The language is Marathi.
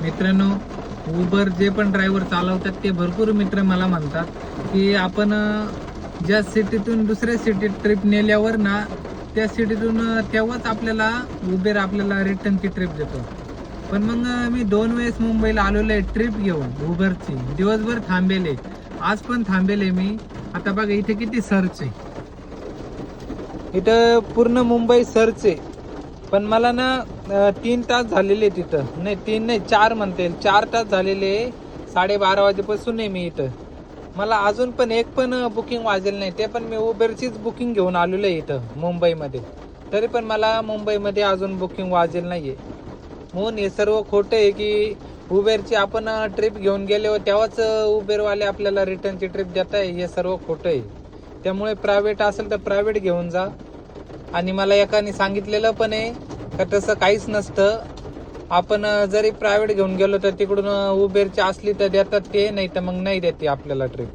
मित्रांनो, उबर जे पण ड्रायव्हर चालवतात ते भरपूर मित्र मला म्हणतात की आपण ज्या सिटीतून दुसऱ्या सिटीत ट्रिप नेल्यावर ना, त्या सिटीतून तेव्हाच आपल्याला उबेर आपल्याला रिटर्नची ट्रिप देतो. पण मग मी 2 वेळेस मुंबईला आलेलो आहे ट्रिप घेऊन उबरची. दिवसभर थांबेले, आज पण थांबेले मी. आता बघा इथे किती सर्च आहे, इथं पूर्ण मुंबई सर्च आहे. पण मला ना 3 तास झालेले तिथं, नाही 3 नाही 4 म्हणता येईल, 4 तास झालेले. 12:30 वाजेपासून आहे मी इथं. मला अजून पण एक पण बुकिंग वाजेल नाही. ते पण मी उबेरचीच बुकिंग घेऊन आलेलो आहे इथं मुंबईमध्ये. तरी पण मला मुंबईमध्ये अजून बुकिंग वाजेल नाहीये. म्हणून हे सर्व खोटं आहे की उबेरची आपण ट्रिप घेऊन गेले तेव्हाच उबेरवाले आपल्याला रिटर्नची ट्रिप देत आहे. हे सर्व खोटं आहे. त्यामुळे प्रायव्हेट असेल तर प्रायव्हेट घेऊन जा. आणि मला एकाने सांगितलेलं पण आहे का तसं काहीच नसतं. आपण जरी प्रायव्हेट घेऊन गेलो तर तिकडून उबेरची असली तर देतात ते, नाही तर मग नाही देते आपल्याला ट्रिप.